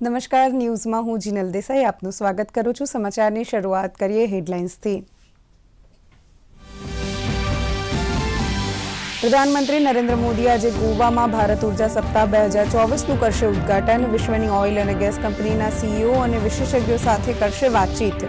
નમસ્કાર, ન્યૂઝમાં હું જીનલ દેસાઈ આપનું સ્વાગત કરું છું। સમાચારની શરૂઆત કરીએ હેડલાઇન્સથી। પ્રધાનમંત્રી નરેન્દ્ર મોદી આજે ગોવામાં ભારત ઉર્જા સપ્તાહ 2024નું કરશે ઉદ્ઘાટન। વિશ્વની ઓઇલ અને ગેસ કંપનીના સીઈઓ અને વિશેષજ્ઞો સાથે કરશે વાતચીત।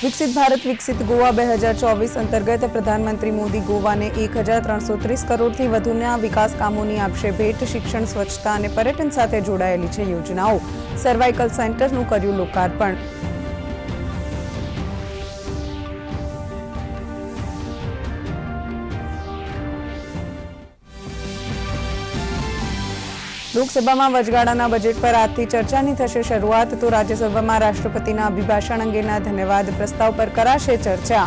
વિકસિત ભારત વિકસિત ગોવા 2024 અંતર્ગત પ્રધાનમંત્રી મોદી ગોવાને 1330 કરોડથી વધુના વિકાસ કામોની આપશે ભેટ। શિક્ષણ, સ્વચ્છતા અને પર્યટન સાથે જોડાયેલી છે યોજનાઓ। સર્વાઇકલ સેન્ટરનું કર્યું લોકાર્પણ। લોકસભામાં વચગાળાના બજેટ પર આજથી ચર્ચાની થશે શરૂઆત, તો રાજ્યસભામાં રાષ્ટ્રપતિના અભિભાષણ અંગેના ધન્યવાદ પ્રસ્તાવ પર કરાશે ચર્ચા।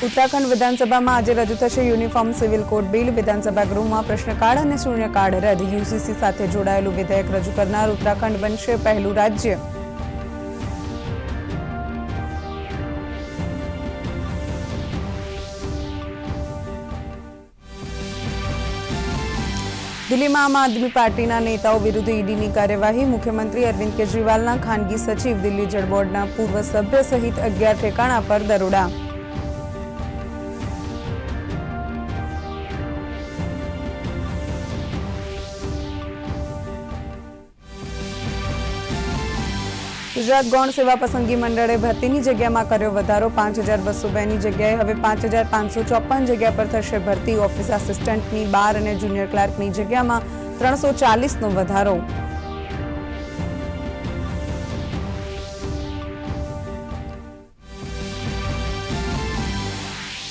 ઉત્તરાખંડ વિધાનસભામાં આજે રજૂ થશે યુનિફોર્મ સિવિલ કોડ બિલ। વિધાનસભા ગૃહમાં પ્રશ્નકાળ અને શૂન્યકાળ રદ। યુસીસી સાથે જોડાયેલું વિધેયક રજૂ કરનાર ઉત્તરાખંડ બનશે પહેલું રાજ્ય। દિલ્હીમાં આમ આદમી પાર્ટીના નેતાઓ વિરુદ્ધ ઈડીની કાર્યવાહી। મુખ્યમંત્રી અરવિંદ કેજરીવાલના ખાનગી સચિવ, દિલ્હી જળ બોર્ડના પૂર્વ સભ્ય સહિત 11 ઠેકાણા પર દરોડા। ગુજરાત ગૌણ સેવા પસંદગી મંડળે ભરતીની જગ્યામાં કર્યો વધારો। 5202ની જગ્યાએ હવે 5554 જગ્યા પર થશે ભરતી। ઓફિસ આસિસ્ટન્ટની 12 અને જુનિયર ક્લાર્કની જગ્યામાં 340નો વધારો।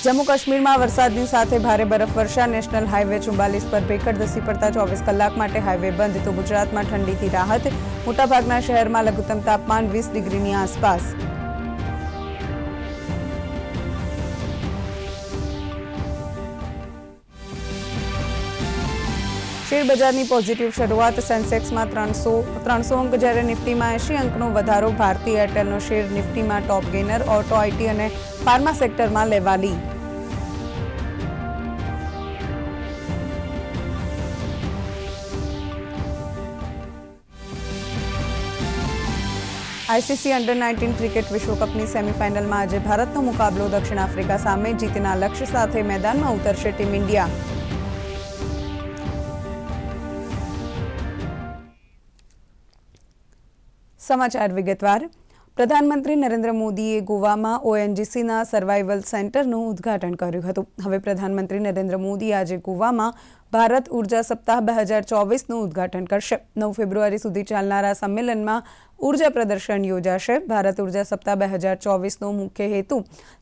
જમ્મુ કાશ્મીરમાં વરસાદની સાથે ભારે બરફવર્ષા। નેશનલ હાઈવે 44 પર ભેખડ ધસી પડતા 24 કલાક માટે હાઈવે બંધ। તો ગુજરાતમાં ઠંડીથી રાહત। મોટાભાગના શહેરમાં લઘુત્તમ તાપમાન 20 ડિગ્રીની આસપાસ। શેરબજારની પોઝિટિવ શરૂઆત। સેન્સેક્સમાં 300 અંક, જ્યારે નિફ્ટીમાં 80 અંકનો વધારો। ભારતી એરટેલનો શેર નિફ્ટીમાં ટોપ ગેનર। ઓટો, આઈટી અને ફાર્મા સેક્ટરમાં લેવાલી। આઈસીસી અંડર-19 ક્રિકેટ વિશ્વકપની સેમીફાઇનલમાં આજે ભારતનો મુકાબલો દક્ષિણ આફ્રિકા સામે। જીતના લક્ષ્ય સાથે મેદાનમાં ઉતરશે ટીમ ઇન્ડિયા। સમાચાર વિગતવાર। પ્રધાનમંત્રી નરેન્દ્ર મોદીએ ગોવામાં ઓએનજીસીના સર્વાઇવલ સેન્ટરનું ઉદ્ઘાટન કર્યું હતું। હવે પ્રધાનમંત્રી નરેન્દ્ર મોદી આજે ગોવામાં ભારત ઉર્જા સપ્તાહ 2024નું ઉદ્ઘાટન કરશે। 9 ફેબ્રુઆરી સુધી ચાલનારા સંમેલનમાં ઉર્જા પ્રદર્શન યોજાશે। ભારત ઉર્જા સપ્તાહ 2024નો મુખ્ય હેતુ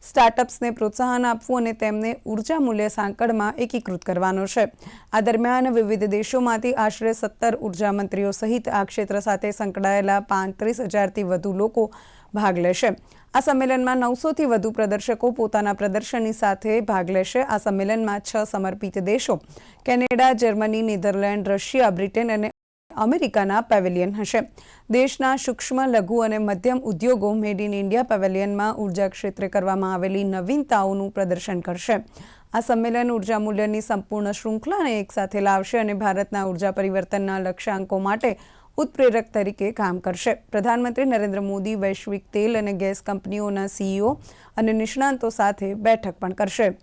સ્ટાર્ટઅપ્સને પ્રોત્સાહન આપવું અને તેમને ઉર્જા મૂલ્ય સાંકળમાં એકીકૃત કરવાનો છે। આ દરમિયાન વિવિધ દેશોમાંથી આશરે 17 ઉર્જા મંત્રીઓ સહિત આ ક્ષેત્ર સાથે સંકળાયેલા 35,000થી વધુ લોકો ભાગ લેશે। આ સંમેલનમાં 900થી વધુ પ્રદર્શકો પોતાના પ્રદર્શનની સાથે ભાગ લેશે। આ સંમેલનમાં 6 સમર્પિત દેશો Canada, Germany, Netherland, Russia, Britain અને અમેરિકાના પેવેલિયન હશે। દેશના સૂક્ષ્મ, લઘુ અને મધ્યમ ઉદ્યોગો મેડ ઇન ઇન્ડિયા પેવેલિયનમાં ઉર્જા ક્ષેત્રે કરવામાં આવેલી નવીનતાઓનું પ્રદર્શન કરશે। આ સંમેલન ઉર્જા મૂલ્યની સંપૂર્ણ શૃંખલાને એકસાથે લાવશે અને ભારતના ઉર્જા પરિવર્તનના લક્ષ્યાંકો માટે ઉત્પ્રેરક તરીકે કામ કરશે। પ્રધાનમંત્રી નરેન્દ્ર મોદી વૈશ્વિક તેલ અને ગેસ કંપનીઓના સીઈઓ અને નિષ્ણાંતો સાથે બેઠક પણ કરશે।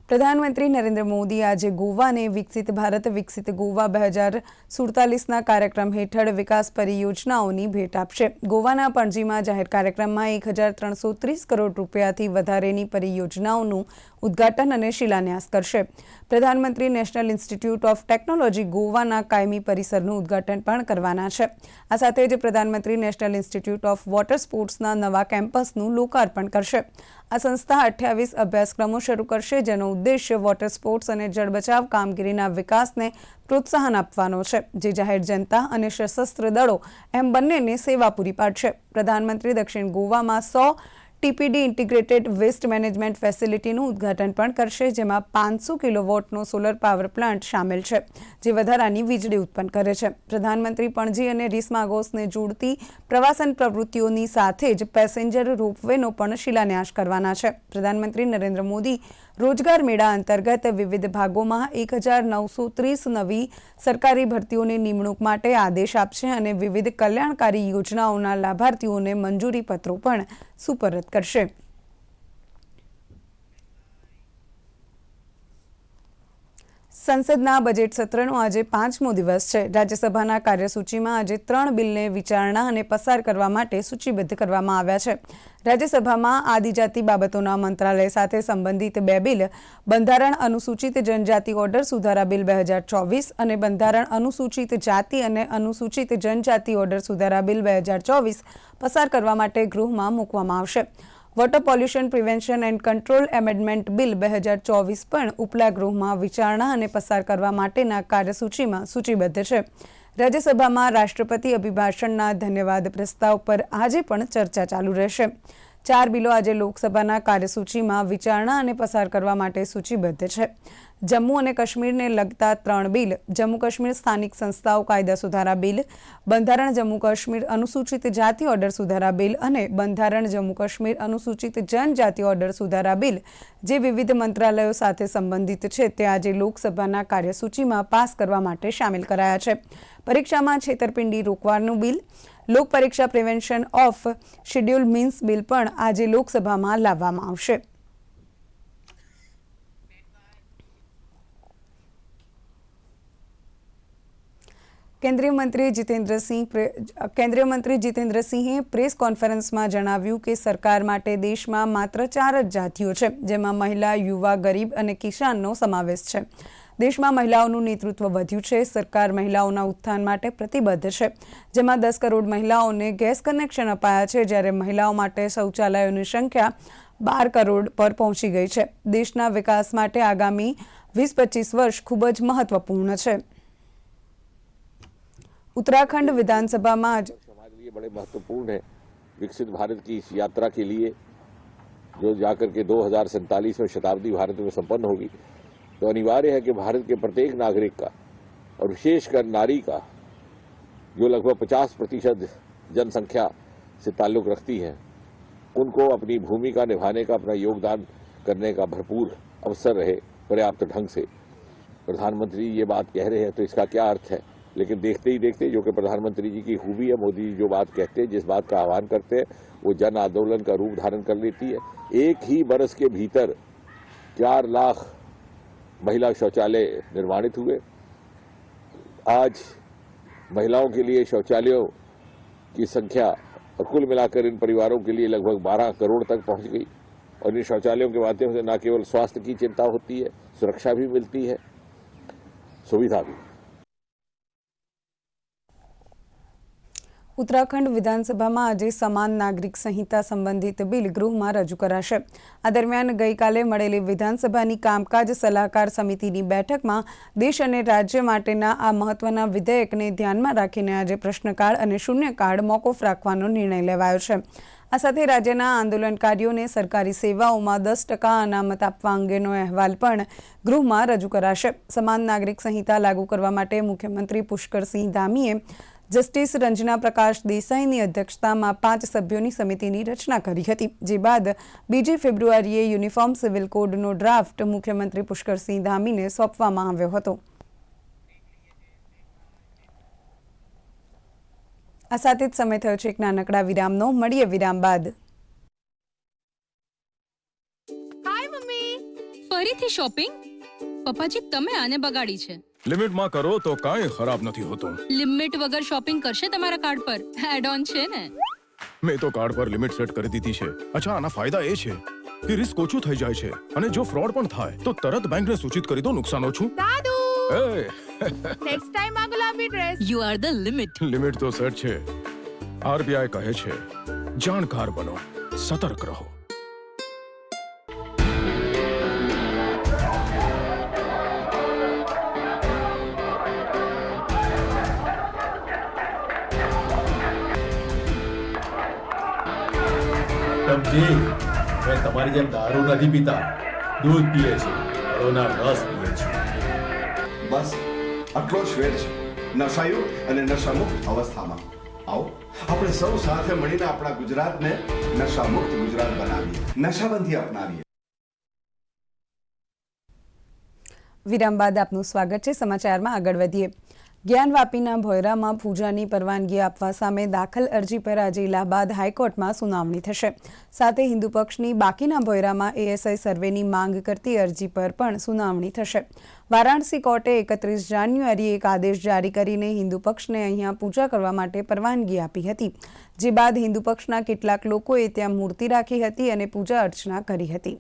પ્રધાનમંત્રી નરેન્દ્ર મોદી આજે ગોવાને વિકસિત ભારત વિકસિત ગોવા 2047ના કાર્યક્રમ હેઠળ વિકાસ પરિયોજનાઓની ભેટ આપશે। ગોવાના પણજીમાં જાહેર કાર્યક્રમમાં 1330 કરોડ રૂપિયાથી વધારેની પરિયોજનાઓનું ઉદ્ઘાટન અને શિલાન્યાસ કરશે। પ્રધાનમંત્રી નેશનલ ઇન્સ્ટિટ્યૂટ ઓફ ટેકનોલોજી ગોવાના કાયમી પરિસરનું ઉદ્ઘાટન પણ કરવાના છે। આ સાથે જ પ્રધાનમંત્રી નેશનલ ઇન્સ્ટિટ્યૂટ ઓફ વોટર સ્પોર્ટ્સના નવા કેમ્પસનું લોકાર્પણ કરશે। આ સંસ્થા 28 અભ્યાસક્રમો શરૂ કરશે, જેનો ઉદ્દેશ્ય વોટર સ્પોર્ટ્સ અને જળ બચાવ કામગીરીના વિકાસને પ્રોત્સાહન આપવાનો છે, જે જાહેર જનતા અને સશસ્ત્ર દળો એમ બંનેને સેવા પૂરી પાડશે। પ્રધાનમંત્રી દક્ષિણ ગોવામાં 100 ટીપીડી ઇન્ટિગ્રેટેડ વેસ્ટ મેનેજમેન્ટ ફેસિલિટીનું ઉદ્ઘાટન પણ કરશે, જેમાં 500 કિલોવોટનો સોલર પાવર પ્લાન્ટ સામેલ છે, જે વધારાની વીજળી ઉત્પન્ન કરે છે. પ્રધાનમંત્રી પણજી અને રીસમાગોસને જોડતી પ્રવાસન પ્રવૃત્તિઓની સાથે જ પેસેન્જર રોપવેનો પણ શિલાન્યાસ કરવાના છે. પ્રધાનમંત્રી નરેન્દ્ર મોદી રોજગાર મેળા અંતર્ગત વિવિધ ભાગોમાં 1930 નવી સરકારી ભરતીઓની નિમણૂક માટે આદેશ આપશે અને વિવિધ કલ્યાણકારી યોજનાઓના લાભાર્થીઓને મંજૂરી પત્રો પણ સુપરત કરશે. સંસદના બજેટ સત્રનો આજે 5મો દિવસ છે. રાજ્યસભાના કાર્યસૂચિમાં આજે 3 બિલને વિચારણા અને પસાર કરવા માટે સૂચિબદ્ધ કરવામાં આવ્યા છે. રાજ્યસભામાં આદિજાતિ બાબતોના મંત્રાલય સાથે સંબંધિત 2 બિલ, બંધારણ અનુસૂચિત જનજાતિ ઓર્ડર સુધારા બિલ 2024 અને બંધારણ અનુસૂચિત જાતિ અને અનુસૂચિત જનજાતિ ઓર્ડર સુધારા બિલ 2024 પસાર કરવા માટે ગૃહમાં મૂકવામાં આવશે. Water pollution prevention and control amendment bill 2024 પણ ઉપલા ગૃહમાં વિચારણા અને પસાર કરવા માટેના કાર્યસૂચિમાં સૂચિબદ્ધ છે. રાજ્યસભામાં રાષ્ટ્રપતિ અભિભાષણના ધન્યવાદ પ્રસ્તાવ પર આજે પણ ચર્ચા ચાલુ રહેશે. 4 બિલો આજે લોકસભાના કાર્યસૂચિમાં વિચારણા અને પસાર કરવા માટે સૂચિબદ્ધ છે. જમ્મુ અને કાશ્મીરને લગતા 3 બિલ, જમ્મુ કાશ્મીર સ્થાનિક સંસ્થાઓ કાયદા સુધારા બિલ, બંધારણ જમ્મુ કાશ્મીર અનુસૂચિત જાતિ ઓર્ડર સુધારા બિલ અને બંધારણ જમ્મુ કાશ્મીર અનુસૂચિત જનજાતિ ઓર્ડર સુધારા બિલ, જે વિવિધ મંત્રાલયો સાથે સંબંધિત છે, તે આજે લોકસભાના કાર્યસૂચિમાં પાસ કરવા માટે સામેલ કરાયા છે. પરીક્ષામાં છેતરપિંડી રોકવાનું બિલ, લોક પરીક્ષા prevention of schedule means bill પણ આજે લોકસભામાં લાવવામાં આવશે. કેન્દ્રીય મંત્રી જીતેન્દ્રસિંહે પ્રેસ કોન્ફરન્સમાં જણાવ્યું કે સરકાર માટે દેશમાં માત્ર 4 જ જાતિઓ છે, જેમાં મહિલા, યુવા, ગરીબ અને કિસાનનો સમાવેશ છે. દેશમાં મહિલાઓનું નેતૃત્વ વધ્યું છે. સરકાર મહિલાઓના ઉત્થાન માટે પ્રતિબદ્ધ છે, જેમાં 10 કરોડ મહિલાઓને ગેસ કનેક્શન અપાયા છે, જ્યારે મહિલાઓ માટે શૌચાલયોની સંખ્યા 12 કરોડ પર પહોંચી ગઈ છે. દેશના વિકાસ માટે આગામી 20-25 વર્ષ ખૂબ જ મહત્વપૂર્ણ છે. उत्तराखंड विधानसभा में आज हमारे लिए बड़े महत्वपूर्ण है. विकसित भारत की इस यात्रा के लिए जो जाकर के 2047 में शताब्दी भारत में संपन्न होगी, तो अनिवार्य है कि भारत के प्रत्येक नागरिक का और विशेषकर नारी का, जो लगभग 50% जनसंख्या से ताल्लुक रखती है, उनको अपनी भूमिका निभाने का, अपना योगदान करने का भरपूर अवसर रहे पर्याप्त ढंग से. प्रधानमंत्री ये बात कह रहे हैं तो इसका क्या अर्थ है, लेकिन देखते ही देखते, जो कि प्रधानमंत्री जी की खूबी है, मोदी जी जो बात कहते हैं, जिस बात का आह्वान करते हैं, वो जन आंदोलन का रूप धारण कर लेती है. एक ही बरस के भीतर 4 लाख महिला शौचालय निर्माणित हुए. आज महिलाओं के लिए शौचालयों की संख्या और कुल मिलाकर इन परिवारों के लिए लगभग 12 करोड़ तक पहुंच गई. और इन शौचालयों के माध्यम से न केवल स्वास्थ्य की चिंता होती है, सुरक्षा भी मिलती है, सुविधा भी. उत्तराखंड विधानसभा में आज समान नागरिक संहिता संबंधित बिल गृह में रजू कराशे. आ दरमियान गई काले मळेली विधानसभानी कामकाज सलाहकार समितिनी बैठक में देश और राज्य माटेना आ महत्वना विधेयकने ध्यान में राखीने आज प्रश्नकाल और शून्यकाल मोकूफ राखवानो निर्णय लेवायो छे. आ साथे राज्यना आंदोलनकारीओने सरकारी सेवाओमां 10% अनामत आपवा अंगेनो अहेवाल पण गृहमां रजू कराशे. समान नागरिक संहिता लागू करवा माटे मुख्यमंत्री पुष्करसिंह धामीए जस्टिस रंजना प्रकाश देसाईनी अध्यक्षतामां 5 सभ्योनी समितिनी रचना करी हती. जे बाद 2 फेब्रुआरीए युनिफॉर्म सिविल कोडनो ड्राफ्ट मुख्यमंत्री पुष्करसिंह धामीने सोंपवामां આવ્યો હતો. આ સાથે જ સમય થયો છે એક નાનકડા વિરામનો. મળીએ વિરામ બાદ. હાય મમ્મી, ફરીથી શોપિંગ? પપ્પાજી તમે આને બગાડી છે. लिमिट में करो तो काई खराब नहीं होतो. લિમિટ વગર શોપિંગ કરશે તમારા કાર્ડ પર એડ ઓન છે ને? मैं तो कार्ड पर लिमिट सेट कर दी थी छे. अच्छा आना फायदा ए छे कि रिस्क ओछું થઈ જાય છે અને જો ફ્રોડ પણ થાય તો તરત બેંકને સૂચિત કરી દો નુકસાન ઓછું. દાદુ એ નેક્સ્ટ ટાઈમ આ ગુલાબી dress. You are the limit. Limit तो सेट છે. आरबीआई કહે છે જાણકાર બનો, સતર્ક રહો. વિક્રમજી, મેં તમારી જેમ દારૂ નથી પીતા, દૂધ પીએ છે, ફળોના રસ પીએ છે. બસ આટલો જ ફેર છે નશાયુક્ત અને નશામુક્ત અવસ્થામાં. આવો આપણે સૌ સાથે મળીને આપણા ગુજરાતને નશામુક્ત ગુજરાત બનાવીએ, નશાબંધી અપનાવીએ. વિરામ બાદ આપનું સ્વાગત છે. સમાચારમાં આગળ વધીએ. જ્ઞાનવાપીના ભોયરામાં પૂજાની પરવાનગી આપવા સામે દાખલ અરજી પર આજે ઇલાહાબાદ હાઈકોર્ટમાં સુનાવણી થશે. સાથે હિન્દુ પક્ષની બાકીના ભોયરામાં એએસઆઈ સર્વેની માંગ કરતી અરજી પર પણ સુનાવણી થશે. વારાણસી કોર્ટે 31 જાન્યુઆરીએ એક આદેશ જારી કરીને હિન્દુ પક્ષને અહીંયા પૂજા કરવા માટે પરવાનગી આપી હતી. જે બાદ હિન્દુ પક્ષના કેટલાક લોકોએ ત્યાં મૂર્તિ રાખી હતી અને પૂજા અર્ચના કરી હતી.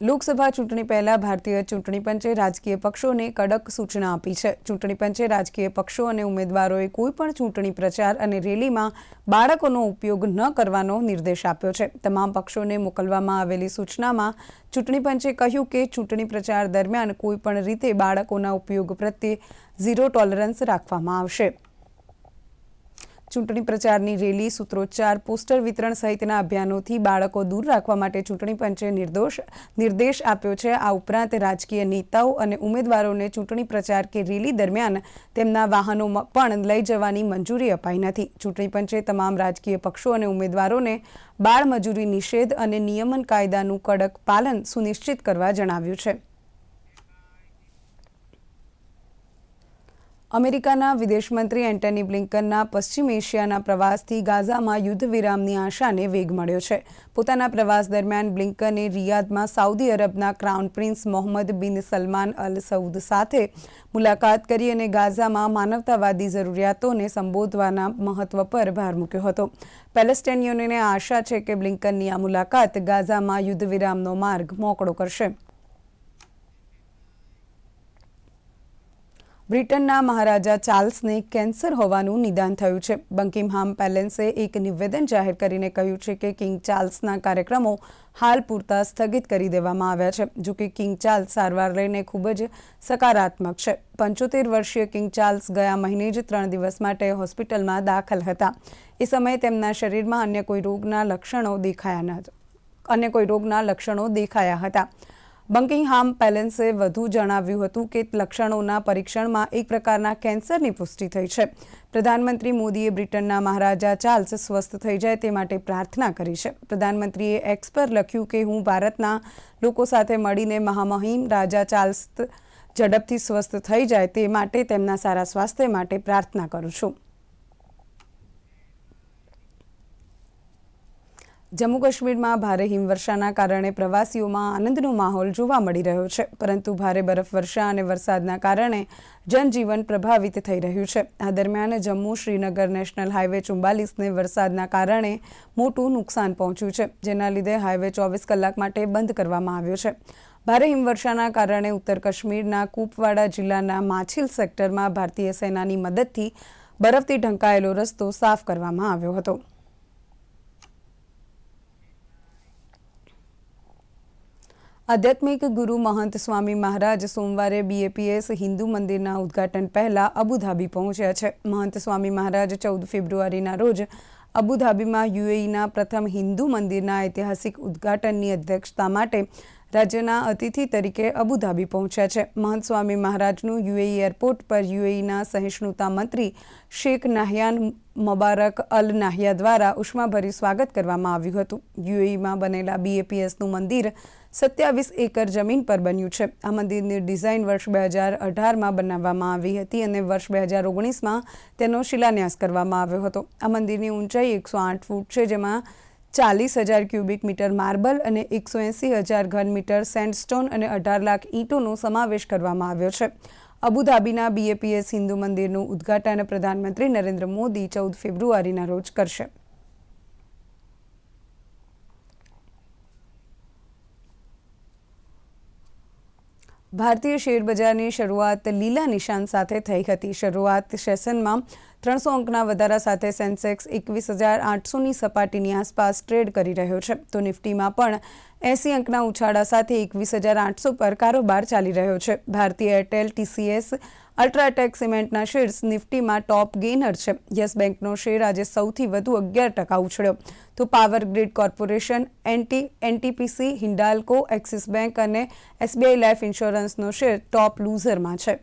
લોકસભા ચૂંટણી પહેલા ભારતીય ચૂંટણી પંચે રાજકીય પક્ષોને કડક સૂચના આપી છે. ચૂંટણી પંચે રાજકીય પક્ષો અને ઉમેદવારોએ કોઈપણ ચૂંટણી પ્રચાર અને રેલીમાં બાળકોનો ઉપયોગ ન કરવાનો નિર્દેશ આપ્યો છે. તમામ પક્ષોને મોકલવામાં આવેલી સૂચનામાં ચૂંટણી પંચે કહ્યું કે ચૂંટણી પ્રચાર દરમિયાન કોઈપણ રીતે બાળકોના ઉપયોગ પ્રત્યે ઝીરો ટોલરન્સ રાખવામાં આવશે. ચૂંટણી પ્રચારની રેલી, સૂત્રોચ્ચાર, પોસ્ટર વિતરણ સહિતના અભિયાનોથી બાળકો દૂર રાખવા માટે ચૂંટણી પંચે નિર્દેશ આપ્યો છે. આ ઉપરાંત રાજકીય નેતાઓ અને ઉમેદવારોને ચૂંટણી પ્રચાર કે રેલી દરમિયાન તેમના વાહનો પણ લઈ જવાની મંજૂરી અપાઈ નથી. ચૂંટણી પંચે તમામ રાજકીય પક્ષો અને ઉમેદવારોને બાળમજૂરી નિષેધ અને નિયમન કાયદાનું કડક પાલન સુનિશ્ચિત કરવા જણાવ્યું છે. અમેરિકાના વિદેશમંત્રી એન્ટની બ્લિંકનના પશ્ચિમ એશિયાના પ્રવાસથી ગાઝામાં યુદ્ધ વિરામની આશાને વેગ મળ્યો છે. પોતાના પ્રવાસ દરમિયાન બ્લિંકને રિયાદમાં સાઉદી અરબના ક્રાઉન પ્રિન્સ મોહમ્મદ બિન સલમાન અલ સઉદ સાથે મુલાકાત કરી અને ગાઝામાં માનવતાવાદી જરૂરિયાતોને સંબોધવાના મહત્વ પર ભાર મૂક્યો હતો. પેલેસ્ટાઇનીઓને આશા છે કે બ્લિંકનની આ મુલાકાત ગાઝામાં યુદ્ધ વિરામનો માર્ગ મોકળો કરશે. બ્રિટનના મહારાજા ચાર્લ્સને કેન્સર હોવાનું નિદાન થયું છે. બકિંગહામ પેલેસે એક નિવેદન જાહેર કરીને કહ્યું છે કે કિંગ ચાર્લ્સના કાર્યક્રમો હાલ પૂરતા સ્થગિત કરી દેવામાં આવ્યા છે. જોકે કિંગ ચાર્લ્સ સારવાર લઈને ખૂબ જ સકારાત્મક છે. 75 વર્ષીય કિંગ ચાર્લ્સ ગયા મહિને જ 3 દિવસ માટે હોસ્પિટલમાં દાખલ હતા. એ સમયે તેમના શરીરમાં અન્ય કોઈ રોગના લક્ષણો દેખાયા હતા. બકિંગહામ પેલેસે વધુ જણાવ્યું હતું કે લક્ષણોના પરીક્ષણમાં એક પ્રકારના કેન્સરની પુષ્ટિ થઈ છે. પ્રધાનમંત્રી મોદીએ બ્રિટનના મહારાજા ચાર્લ્સ સ્વસ્થ થઈ જાય તે માટે પ્રાર્થના કરી છે. પ્રધાનમંત્રીએ એક્સ પર લખ્યું કે હું ભારતના લોકો સાથે મળીને મહામહિમ રાજા ચાર્લ્સ ઝડપથી સ્વસ્થ થઈ જાય તે માટે તેમના સારા સ્વાસ્થ્ય માટે પ્રાર્થના કરું છું. જમ્મુ કાશ્મીરમાં ભારે હિમવર્ષાના કારણે પ્રવાસીઓમાં આનંદનો માહોલ જોવા મળી રહ્યો છે. પરંતુ ભારે બરફવર્ષા અને વરસાદના કારણે જનજીવન પ્રભાવિત થઈ રહ્યું છે. આ દરમિયાન જમ્મુ શ્રીનગર નેશનલ હાઈવે 44ને વરસાદના કારણે મોટું નુકસાન પહોંચ્યું છે. જેના લીધે હાઈવે 24 કલાક માટે બંધ કરવામાં આવ્યો છે. ભારે હિમવર્ષાના કારણે ઉત્તર કાશ્મીરના કુપવાડા જિલ્લાના માછિલ સેક્ટરમાં ભારતીય સેનાની મદદથી બરફથી ઢંકાયેલો રસ્તો સાફ કરવામાં આવ્યો હતો. આધ્યાત્મિક ગુરુ મહંત સ્વામી મહારાજ સોમવારે BAPS હિન્દુ મંદિરના ઉદ્ઘાટન પહેલા અબુધાબી પહોંચ્યા છે. મહંત સ્વામી મહારાજ 14 ફેબ્રુઆરીના રોજ અબુધાબીમાં UAEના પ્રથમ હિન્દુ મંદિરના ઐતિહાસિક ઉદ્ઘાટનની અધ્યક્ષતા માટે રાજ્યના અતિથિ તરીકે અબુધાબી પહોંચ્યા છે. મહંત સ્વામી મહારાજનું UAE એરપોર્ટ પર UAEના સહિષ્ણુતા મંત્રી શેખ નાહયાન મુબારક અલ નાહયા દ્વારા ઉષ્માભર્યું સ્વાગત કરવામાં આવ્યું હતું. UAEમાં બનેલા BAPSનું મંદિર 27 એકર જમીન પર બન્યું છે. આ મંદિરની ડિઝાઇન વર્ષ 2018માં બનાવવામાં આવી હતી અને વર્ષ 2019માં તેનો શિલાન્યાસ કરવામાં આવ્યો હતો. આ મંદિરની ઊંચાઈ 108 ફૂટ છે, જેમાં 40,000 ક્યુબિક મીટર માર્બલ અને 180,000 ઘન મીટર સેન્ડસ્ટોન અને 18 લાખ ઈંટોનો સમાવેશ કરવામાં આવ્યો છે. અબુધાબીના BAPS હિન્દુ મંદિરનું ઉદ્ઘાટન પ્રધાનમંત્રી નરેન્દ્ર મોદી 14 ફેબ્રુઆરીના રોજ કરશે. ભારતીય શેરબજારની શરૂઆત લીલા નિશાન સાથે થઈ હતી. શરૂઆત સેશનમાં 300 અંકના વધારા સાથે સેન્સેક્સ 21,800ની સપાટીની આસપાસ ટ્રેડ કરી રહ્યો છે, તો નિફ્ટીમાં પણ 80 અંકના ઉછાળા સાથે 21,800 પર કારોબાર ચાલી રહ્યો છે. ભારતીય એરટેલ, TCS, અલ્ટ્રાટેક સિમેન્ટના શેર્સ નિફ્ટીમાં ટોપ ગેઇનર છે. યસ બેંકનો શેર આજે સૌથી વધુ 11% ઉછળ્યો, તો power grid corporation, NTPC, Hindalco, axis bank અને એસબીઆઈ લાઈફ ઇન્સ્યોરન્સનો શેર ટોપ લૂઝરમાં છે.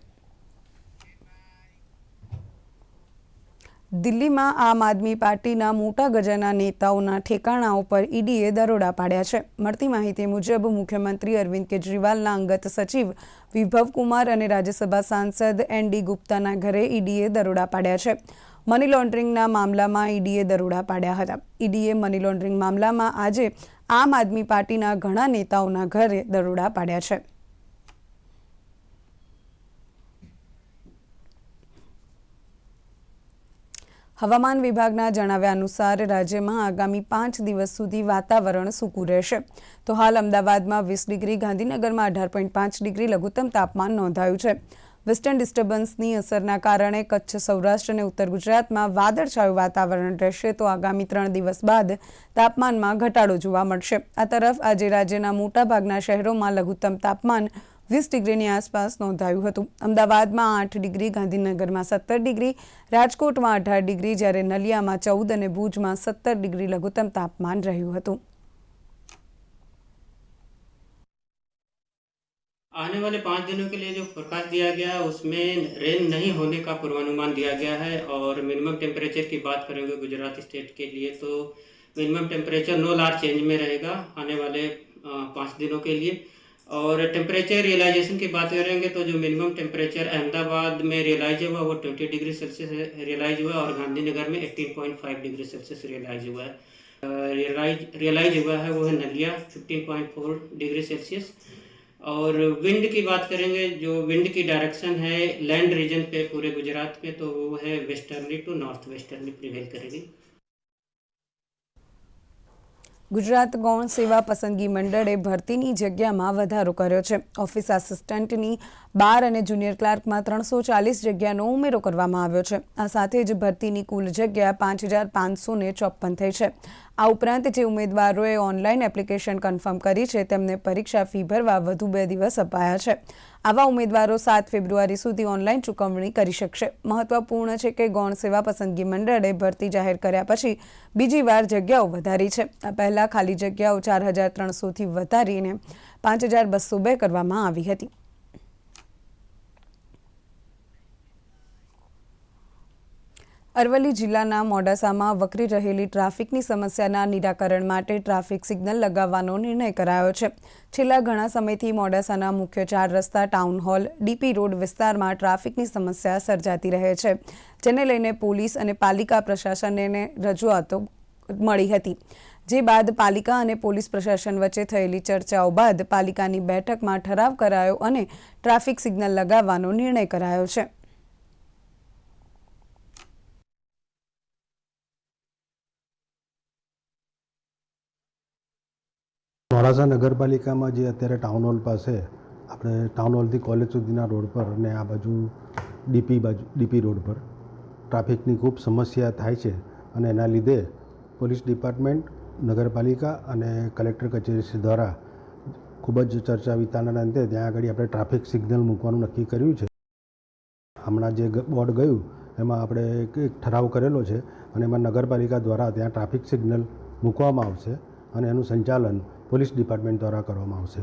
દિલ્હીમાં આમ આદમી પાર્ટીના મોટા ગજાના નેતાઓના ઠેકાણાઓ પર ઈડીએ દરોડા પાડ્યા છે. મળતી માહિતી મુજબ મુખ્યમંત્રી અરવિંદ કેજરીવાલના અંગત સચિવ વિભવ કુમાર અને રાજ્યસભા સાંસદ એનડી ગુપ્તાના ઘરે ઈડીએ દરોડા પાડ્યા છે. મની લોન્ડરિંગના મામલામાં ઈડીએ દરોડા પાડ્યા હતા. ઈડીએ મની લોન્ડરિંગ મામલામાં આજે આમ આદમી પાર્ટીના ઘણા નેતાઓના ઘરે દરોડા પાડ્યા છે. હવામાન વિભાગના જણાવ્યા અનુસાર રાજ્યમાં આગામી 5 દિવસ સુધી વાતાવરણ સૂકું રહેશે. તો હાલ અમદાવાદમાં 20 ડિગ્રી, ગાંધીનગરમાં 18.5 ડિગ્રી લઘુત્તમ તાપમાન નોંધાયું છે. વેસ્ટર્ન ડિસ્ટર્બન્સની અસરના કારણે કચ્છ, સૌરાષ્ટ્ર અને ઉત્તર ગુજરાતમાં વાદળછાયું વાતાવરણ રહેશે. તો આગામી 3 દિવસ બાદ તાપમાનમાં ઘટાડો જોવા મળશે. આ તરફ આજે રાજ્યના મોટાભાગના શહેરોમાં લઘુત્તમ તાપમાન 20 ડિગ્રીની આસપાસ નોંધાયું હતું. અમદાવાદમાં 8 ડિગ્રી, ગાંધીનગરમાં 17 ડિગ્રી, રાજકોટમાં 18 ડિગ્રી, જ્યારે નલિયામાં 14 અને ભુજમાં 17 ડિગ્રી લઘુત્તમ તાપમાન રહ્યું હતું. आने वाले 5 दिनों के लिए जो फोरकास्ट दिया गया है उसमें रेन नहीं होने का पूर्वानुमान दिया गया है. और मिनिमम टेम्परेचर की बात करेंगे गुजरात स्टेट के लिए तो मिनिमम टेम्परेचर नो लार्ज चेंज में रहेगा आने वाले 5 दिनों के लिए. और टेम्परेचर रियलाइजेशन की बात करेंगे तो जो मिनिमम टेम्परेचर अहमदाबाद में रियलाइज हुआ वो 20 डिग्री सेल्सियस रियलाइज हुआ और गांधीनगर में 18.5 डिग्री सेल्सियस रियलाइज हुआ है. रियलाइज हुआ है वो है नलिया 15.4 डिग्री सेल्सियस. और विंड की बात करेंगे, जो विंड की डायरेक्शन है लैंड रीजन पे पूरे गुजरात में तो वो है westerly to north westerly prevail करेगी. ગુજરાત ગૌણ સેવા પસંદગી મંડળે ભરતીની જગ્યામાં વધારો કર્યો છે. ઓફિસ આસિસ્ટન્ટની 12 અને જુનિયર ક્લાર્કમાં 340 જગ્યાનો ઉમેરો કરવામાં આવ્યો છે. આ સાથે જ ભરતીની કુલ જગ્યા 5554 થઈ છે. આ ઉપરાંત જે ઉમેદવારોએ ઓનલાઈન એપ્લિકેશન કન્ફર્મ કરી છે તેમને પરીક્ષા ફી ભરવા વધુ 2 દિવસ અપાયા છે. આવા ઉમેદવારો 7 ફેબ્રુઆરી સુધી ઓનલાઈન ચૂકવણી કરી શકશે. મહત્વપૂર્ણ છે કે ગૌણ સેવા પસંદગી મંડળે ભરતી જાહેર કર્યા પછી બીજી વાર જગ્યાઓ વધારી છે. આ પહેલા ખાલી જગ્યાઓ 4300થી વધારીને 5202 કરવામાં આવી હતી. અરવલ્લી જિલ્લાના મોડાસામાં વકરી રહેલી ટ્રાફિકની સમસ્યાના નિરાકરણ માટે ટ્રાફિક સિગ્નલ લગાવવાનો નિર્ણય કરાયો છે. છેલ્લા ઘણા સમયથી મોડાસાના મુખ્ય 4 રસ્તા, ટાઉન હોલ, ડીપી રોડ વિસ્તારમાં ટ્રાફિકની સમસ્યા સર્જાતી રહે છે, જેને લઈને પોલીસ અને પાલિકા પ્રશાસનને રજૂઆતો મળી હતી. જે બાદ પાલિકા અને પોલીસ પ્રશાસન વચ્ચે થયેલી ચર્ચાઓ બાદ પાલિકાની બેઠકમાં ઠરાવ કરાયો અને ટ્રાફિક સિગ્નલ લગાવવાનો નિર્ણય કરાયો છે. મોડાસા નગરપાલિકામાં જે અત્યારે ટાઉન હોલ પાસે આપણે ટાઉન હોલથી કોલેજ સુધીના રોડ પર અને આ બાજુ ડીપી રોડ પર ટ્રાફિકની ખૂબ સમસ્યા થાય છે અને એના લીધે પોલીસ ડિપાર્ટમેન્ટ, નગરપાલિકા અને કલેક્ટર કચેરી દ્વારા ખૂબ જ ચર્ચા વિચારણાના અંતે ત્યાં આગળ આપણે ટ્રાફિક સિગ્નલ મૂકવાનું નક્કી કર્યું છે. હમણાં જે બોર્ડ ગયું એમાં આપણે એક ઠરાવ કરેલો છે અને એમાં નગરપાલિકા દ્વારા ત્યાં ટ્રાફિક સિગ્નલ મૂકવામાં આવશે અને એનું સંચાલન પોલીસ ડિપાર્ટમેન્ટ દ્વારા કરવામાં આવશે.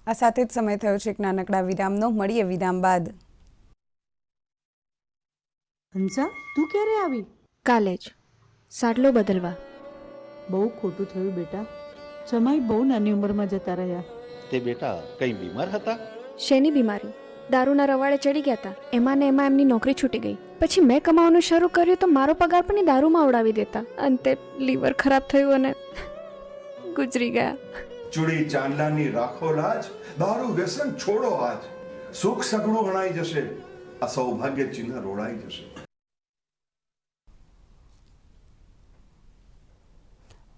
આ સાથે જ સમય થયો છે એક નાનકડા વિરામનો. મળીએ વિરામ બાદ. હંસા, તું ક્યારે આવી? કાલે જ સાડલો બદલવા. બહુ ખોટું થયું બેટા. જમાઈ બહુ નાની ઉંમરમાં જતા રહ્યા. તે બેટા કઈ બીમાર હતા? શેની બીમારી? દારૂના રવાડે ચડી ગયા હતા. એમાં ને એમાં એમની નોકરી છૂટી ગઈ. પછી મેં કમાવાનું શરૂ કર્યું તો મારો પગાર પણ દારૂમાં ઉડાવી દેતા. અંતે લીવર ખરાબ થયું અને ગુજરી ગયા. ચૂડી ચાંદલાની રાખો લાજ, દારૂ વ્યસન છોડો આજ. સુખ સગડું હણાઈ જશે, આ સૌભાગ્ય ચિહ્ન રોડાઈ જશે.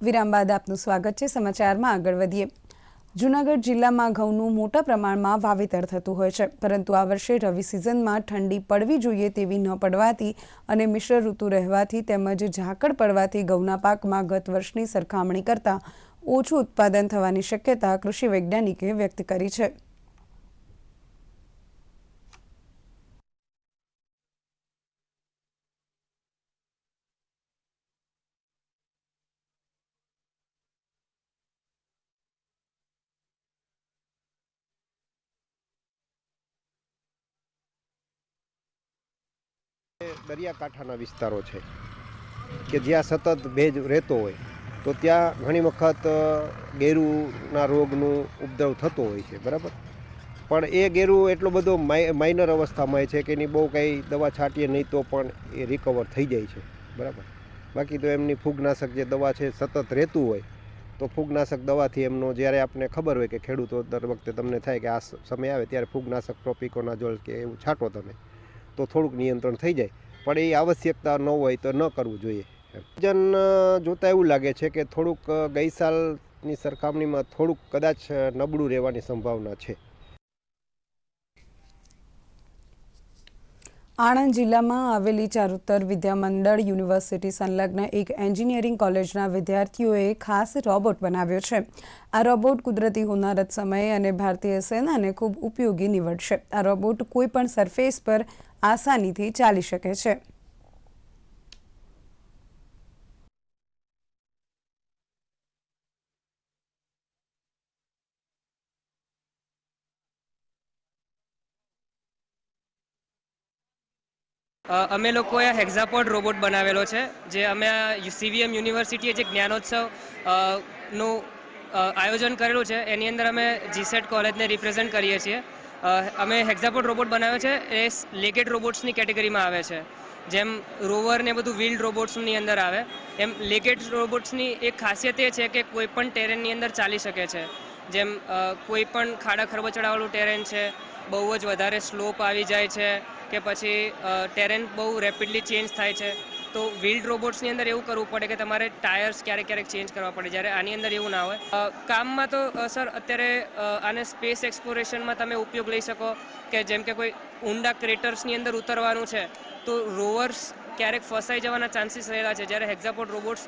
વિરામ બાદ આપનું સ્વાગત છે. સમાચારમાં આગળ વધીએ. જૂનાગઢ જિલ્લામાં ઘઉંનું મોટા પ્રમાણમાં વાવેતર થતું હોય છે, પરંતુ આ વર્ષે રવિ સિઝનમાં ઠંડી પડવી જોઈએ તેવી ન પડવાથી અને મિશ્ર ઋતુ રહેવાથી તેમજ ઝાકળ પડવાથી ઘઉંના પાકમાં ગત વર્ષની સરખામણી કરતાં ઓછું ઉત્પાદન થવાની શક્યતા કૃષિ વૈજ્ઞાનિકે વ્યક્ત કરી છે. દરિયાકાંઠાના વિસ્તારો છે કે જ્યાં સતત ભેજ રહેતો હોય તો ત્યાં ઘણી વખત ગેરુના રોગનું ઉપદ્રવ થતો હોય છે, બરાબર. પણ એ ગેરુ એટલો બધો માઇનર અવસ્થામાં છે કે એની બહુ કંઈ દવા છાંટીએ નહીં તો પણ એ રિકવર થઈ જાય છે, બરાબર. બાકી તો એમની ફૂગનાશક જે દવા છે સતત રહેતું હોય તો ફૂગનાશક દવાથી એમનો જ્યારે આપણને ખબર હોય કે ખેડૂતો દર વખતે તમને થાય કે આ સમય આવે ત્યારે ફૂગનાશક પ્રોપિકોનાઝોલ કે એવું છાંટો તમે તો થોડુંક નિયંત્રણ થઈ જાય. પણ એ આવશ્યકતા ન હોય તો ન કરવું જોઈએ. વજન જોતાં એવું લાગે છે કે થોડુંક ગઈ સાલની સરખામણીમાં થોડુંક કદાચ નબળું રહેવાની સંભાવના છે. આણંદ જિલ્લામાં આવેલી ચારુતર વિદ્યામંડળ યુનિવર્સિટી સંલગ્ન એક એન્જિનિયરિંગ કોલેજના વિદ્યાર્થીઓએ ખાસ રોબોટ બનાવ્યો છે. આ રોબોટ કુદરતી હોનારત સમયે અને ભારતીય સેનાને ખૂબ ઉપયોગી નીવડશે. આ રોબોટ કોઈ પણ સરફેસ પર આસાનીથી ચાલી શકે છે. અમે લોકોએ હેક્ઝાપોડ રોબોટ બનાવેલો છે, જે અમે CVM યુનિવર્સિટીએ જે જ્ઞાનોત્સવ નું આયોજન કરેલું છે એની અંદર અમે GSET કોલેજને રિપ્રેઝેન્ટ કરીએ છીએ. અમે હેક્ઝાપોડ રોબોટ બનાવ્યો છે, એ લેગેડ રોબોટ્સની કેટેગરીમાં આવે છે. જેમ રોવર ને બધું વ્હીલ્ડ રોબોટ્સની અંદર આવે એમ લેગેડ રોબોટ્સની એક ખાસિયત એ છે કે કોઈ પણ ટેરેનની અંદર ચાલી શકે છે. જેમ કોઈ પણ ખાડા ખરબચડાવાળું ટેરેન છે, બહુ જ વધારે સ્લોપ આવી જાય છે કે પછી ટેરેન બહુ રેપિડલી ચેન્જ થાય છે, તો વ્હીલ્ડ રોબોટ્સની અંદર એવું કરવું પડે કે તમારે ટાયર્સ ક્યારેક ક્યારેક ચેન્જ કરવા પડે, જ્યારે આની અંદર એવું ના હોય. કામમાં તો સર અત્યારે આને સ્પેસ એક્સપ્લોરેશનમાં તમે ઉપયોગ લઈ શકો કે જેમ કે કોઈ ઊંડા ક્રેટર્સની અંદર ઉતરવાનું છે તો રોવર્સ ક્યારેક ફસાઈ જવાના ચાન્સીસ રહેલા છે, જ્યારે હેક્ઝાપોડ રોબોટ્સ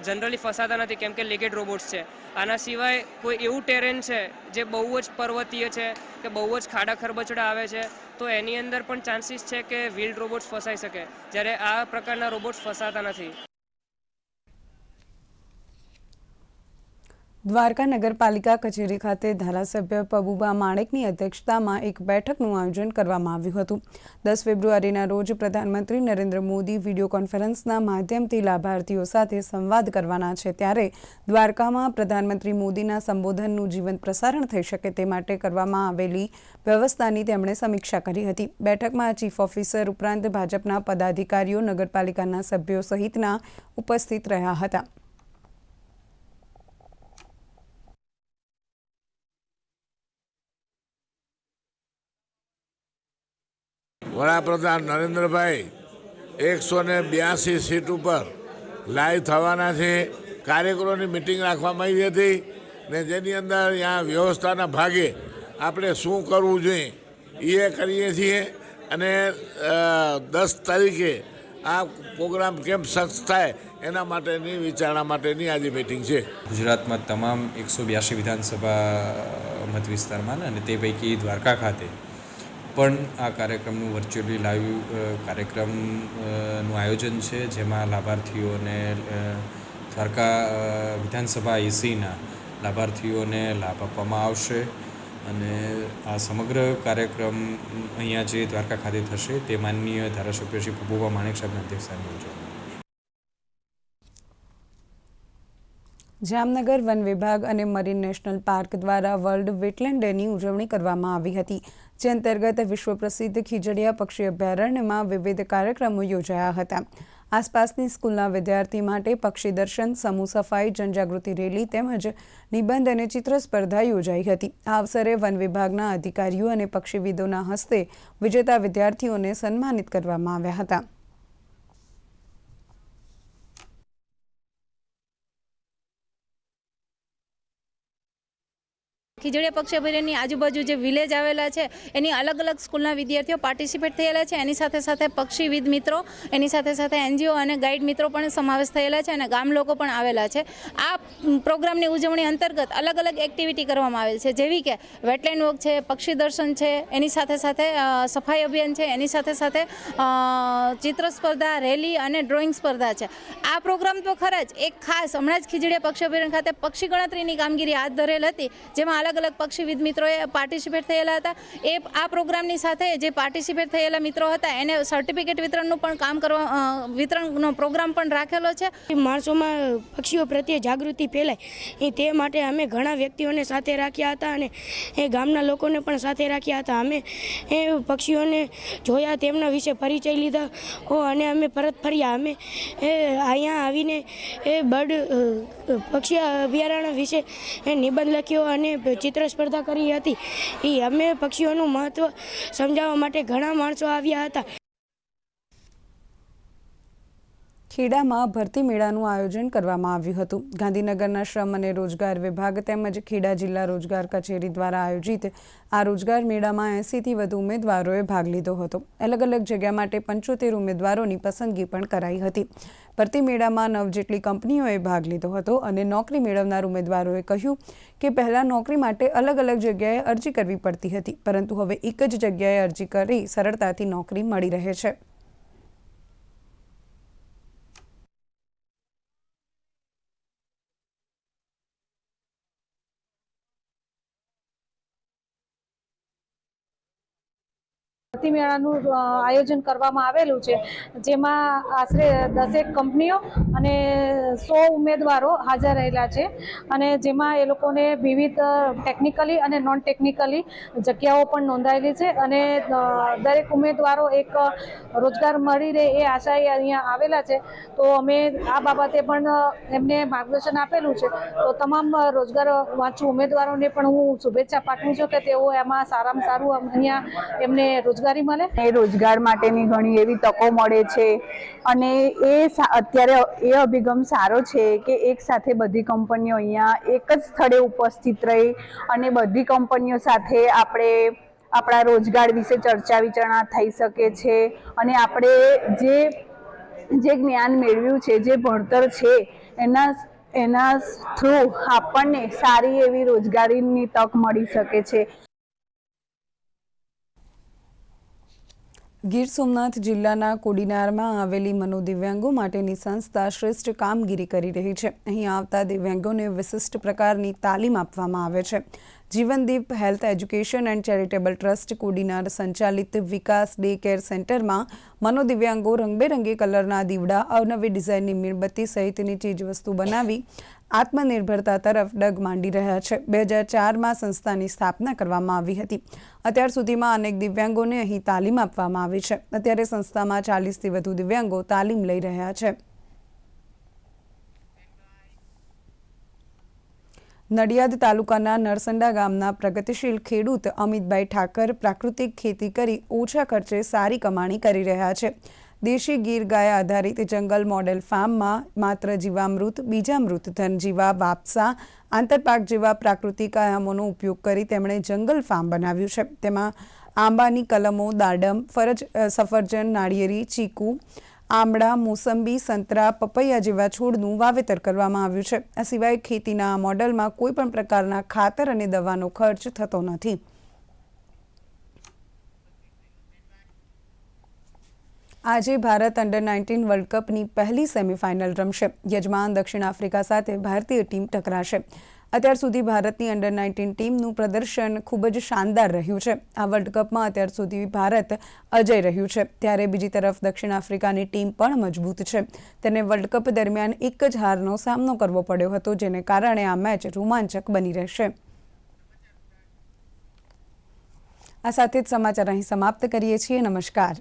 જનરલી ફસાતા નથી કેમ કે લેગેડ રોબોટ્સ છે. આના સિવાય કોઈ એવું ટેરેન છે જે બહુ જ પર્વતીય છે કે બહુ જ ખાડા ખરબચડા આવે છે તો એની અંદર પણ ચાન્સીસ છે કે વ્હીલ્ડ રોબોટ્સ ફસાઈ શકે, જ્યારે આ પ્રકારના રોબોટ્સ ફસાતા નથી. દ્વારકા નગરપાલિકા કચેરી ખાતે ધારાસભ્ય પબુબા માણેકની અધ્યક્ષતામાં એક બેઠકનું આયોજન કરવામાં આવ્યું હતું. 10 ફેબ્રુઆરીના રોજ પ્રધાનમંત્રી નરેન્દ્ર મોદી વિડીયો કોન્ફરન્સના માધ્યમથી લાભાર્થીઓ સાથે સંવાદ કરવાના છે, ત્યારે દ્વારકામાં પ્રધાનમંત્રી મોદીના સંબોધનનું જીવંત પ્રસારણ થઈ શકે તે માટે કરવામાં આવેલી વ્યવસ્થાની તેમણે સમીક્ષા કરી હતી. બેઠકમાં ચીફ ઓફિસર ઉપરાંત ભાજપના પદાધિકારીઓ, નગરપાલિકાના સભ્યો સહિતના ઉપસ્થિત રહ્યા હતા. વડાપ્રધાન નરેન્દ્રભાઈ 182 સીટ ઉપર લાઈવ થવાના છે. કાર્યકરોની મિટિંગ રાખવામાં આવી હતી ને જેની અંદર અહીંયા વ્યવસ્થાના ભાગે આપણે શું કરવું જોઈએ એ કરીએ છીએ અને 10 તારીખે આ પ્રોગ્રામ કેમ સક્સેસ થાય એના માટેની વિચારણા માટેની આજે મિટિંગ છે. ગુજરાતમાં તમામ 182 વિધાનસભા મત વિસ્તારમાં અને તે પૈકી દ્વારકા ખાતે પણ આ કાર્યક્રમનું વર્ચ્યુઅલી લાઈવ કાર્યક્રમનું આયોજન છે, જેમાં લાભાર્થીઓને દ્વારકા વિધાનસભા એસીના લાભાર્થીઓને લાભ આપવામાં આવશે અને આ સમગ્ર કાર્યક્રમ અહીંયા જે દ્વારકા ખાતે થશે તે માનનીય ધારાસભ્ય શ્રી પબુબા માણેક સાહેબના અધ્યક્ષસ્થાને યોજાશે. જામનગર વન વિભાગ અને મરીન નેશનલ પાર્ક દ્વારા વર્લ્ડ વેટલેન્ડ ડેની ઉજવણી કરવામાં આવી હતી, જે અંતર્ગત વિશ્વ પ્રસિદ્ધ ખીજડીયા પક્ષી અભયારણ્યમાં વિવિધ કાર્યક્રમો યોજાયા હતા. આસપાસની સ્કૂલના વિદ્યાર્થી માટે પક્ષી દર્શન, સમૂહ સફાઈ, જનજાગૃતિ રેલી તેમજ નિબંધ અને ચિત્ર સ્પર્ધા યોજાઈ હતી. આ અવસરે વન વિભાગના અધિકારીઓ અને પક્ષીવિદોના હસ્તે વિજેતા વિદ્યાર્થીઓને સન્માનિત કરવામાં આવ્યા હતા. ખીજડીયા પક્ષી અભયારણ્યની આજુબાજુ જે વિલેજ આવેલા છે એની અલગ અલગ સ્કૂલના વિદ્યાર્થીઓ પાર્ટિસિપેટ થયેલા છે. એની સાથે સાથે પક્ષીવિદ મિત્રો, એની સાથે સાથે NGO અને ગાઈડ મિત્રો પણ સમાવેશ થયેલા છે અને ગામ લોકો પણ આવેલા છે. આ પ્રોગ્રામની ઉજવણી અંતર્ગત અલગ અલગ એક્ટિવિટી કરવામાં આવેલ છે, જેવી કે વેટલેન્ડ વોક છે, પક્ષી દર્શન છે, એની સાથે સાથે સફાઈ અભિયાન છે, એની સાથે સાથે ચિત્ર સ્પર્ધા, રેલી અને ડ્રોઈંગ સ્પર્ધા છે. આ પ્રોગ્રામ તો ખરા જ એક ખાસ હમણાં જ ખીજડીયા પક્ષી અભયારણ્ય ખાતે પક્ષી ગણતરીની કામગીરી હાથ ધરેલ હતી, જેમાં અલગ અલગ પક્ષીવિદ મિત્રોએ પાર્ટિસિપેટ થયેલા હતા. આ પ્રોગ્રામની સાથે જે પાર્ટિસિપેટ થયેલા મિત્રો હતા એને સર્ટિફિકેટ વિતરણનું પણ કામ કરવા વિતરણનો પ્રોગ્રામ પણ રાખેલો છે. માણસોમાં પક્ષીઓ પ્રત્યે જાગૃતિ ફેલાય તે માટે અમે ઘણા વ્યક્તિઓને સાથે રાખ્યા હતા અને એ ગામના લોકોને પણ સાથે રાખ્યા હતા. અમે એ પક્ષીઓને જોયા, તેમના વિશે પરિચય લીધા અને અમે પરત ફર્યા. અમે અહીંયા આવીને એ પક્ષી અભયારણ્ય વિશે નિબંધ લખ્યો અને ચિત્ર સ્પર્ધા કરી હતી. અમે પક્ષીઓનું મહત્ત્વ સમજાવવા માટે ઘણા માણસો આવ્યા હતા. ખેડામાં ભરતી મેળાનું આયોજન કરવામાં આવ્યું હતું. ગાંધીનગરના શ્રમ અને રોજગાર વિભાગ તેમજ ખેડા જિલ્લા રોજગાર કચેરી દ્વારા આયોજિત આ રોજગાર મેળામાં 80થી વધુ ઉમેદવારોએ ભાગ લીધો હતો. અલગ અલગ જગ્યા માટે 75 ઉમેદવારોની પસંદગી પણ કરાઈ હતી. ભરતી મેળામાં 9 જેટલી કંપનીઓએ ભાગ લીધો હતો અને નોકરી મેળવનાર ઉમેદવારોએ કહ્યું કે પહેલાં નોકરી માટે અલગ અલગ જગ્યાએ અરજી કરવી પડતી હતી, પરંતુ હવે એક જ જગ્યાએ અરજી કરી સરળતાથી નોકરી મળી રહે છે. ભરતી મેળાનું આયોજન કરવામાં આવેલું છે, જેમાં આશરે 10 કંપનીઓ અને 100 ઉમેદવારો હાજર રહેલા છે અને જેમાં એ લોકોને વિવિધ ટેકનિકલી અને નોન ટેકનિકલી જગ્યાઓ પણ નોંધાયેલી છે અને દરેક ઉમેદવારો એક રોજગાર મળી રહે એ આશાએ અહીંયા આવેલા છે. તો અમે આ બાબતે પણ એમને માર્ગદર્શન આપેલું છે. તો તમામ રોજગાર વાંચુ ઉમેદવારોને પણ હું શુભેચ્છા પાઠવું છું કે તેઓ એમાં સારામાં સારું અહીંયા એમને રોજગારી મળે. રોજગાર માટેની ઘણી એવી તકો મળે છે અને અત્યારે એ અભિગમ સારો છે કે એક સાથે બધી કંપનીઓ અહીંયા એક જ સ્થળે ઉપસ્થિત રહી અને બધી કંપનીઓ સાથે આપણે આપણા રોજગાર વિશે ચર્ચા વિચારણા થઈ શકે છે અને આપણે જે જ્ઞાન મેળવ્યું છે, જે ભણતર છે, એના થ્રુ આપણને સારી એવી રોજગારીની તક મળી શકે છે. ગીર સોમનાથ જિલ્લાના કોડીનારમાં આવેલી મનોદિવ્યાંગો માટેની સંસ્થા શ્રેષ્ઠ કામગીરી કરી રહી છે. અહીં આવતા દિવ્યાંગોને વિશિષ્ટ પ્રકારની તાલીમ આપવામાં આવે છે. જીવનદીપ health education and charitable trust Kodinar સંચાલિત વિકાસ ડે કેર સેન્ટરમાં મનોદિવ્યાંગો રંગબેરંગી કલરના દીવડા, અવનવી ડિઝાઇનની મીણબત્તી સહિતની ચીજવસ્તુ બનાવી આત્મનિર્ભરતા તરફ ડગ માંડી રહ્યા છે. 2004માં સંસ્થાની સ્થાપના કરવામાં આવી હતી. અત્યાર સુધીમાં અનેક દિવ્યાંગોને અહીં તાલીમ આપવામાં આવી છે. અત્યારે સંસ્થામાં 40થી વધુ દિવ્યાંગો તાલીમ લઈ રહ્યા છે. નડિયાદ તાલુકાના નરસંડા ગામના પ્રગતિશીલ ખેડૂત અમિતભાઈ ઠાકર પ્રાકૃતિક ખેતી કરી ઓછા ખર્ચે સારી કમાણી કરી રહ્યા છે. દેશી ગીર ગાય આધારિત જંગલ મોડેલ ફાર્મમાં માત્ર જીવામૃત, બીજામૃત, ધનજીવા, વાપસા, આંતરપાક જેવા પ્રાકૃતિક આયામોનો ઉપયોગ કરી તેમણે જંગલ ફાર્મ બનાવ્યું છે. તેમાં આંબાની કલમો, દાડમ, સફરજન, નાળિયેરી, ચીકુ, આમળા, મોસંબી, સંતરા, પપૈયા જેવા છોડનું વાવેતર કરવામાં આવ્યું છે. આ સિવાય ખેતીના આ મોડેલમાં કોઈપણ પ્રકારના ખાતર અને દવાનો ખર્ચ થતો નથી. આજે ભારત અંડર-19 વર્લ્ડ કપની પહેલી સેમીફાઇનલ રમશે. યજમાન દક્ષિણ આફ્રિકા સાથે ભારતીય ટીમ ટકરાશે. અત્યાર સુધી ભારતની અંડર-19 ટીમનું પ્રદર્શન ખૂબ જ શાનદાર રહ્યું છે. આ વર્લ્ડ કપમાં અત્યાર સુધી ભારત અજય રહ્યું છે, ત્યારે બીજી તરફ દક્ષિણ આફ્રિકાની ટીમ પણ મજબૂત છે. તેને વર્લ્ડ કપ દરમિયાન એક જ હારનો સામનો કરવો પડ્યો હતો, જેને કારણે આ મેચ રોમાંચક બની રહેશે. આ સાથે જ સમાચાર અહીં સમાપ્ત કરીએ છીએ. નમસ્કાર.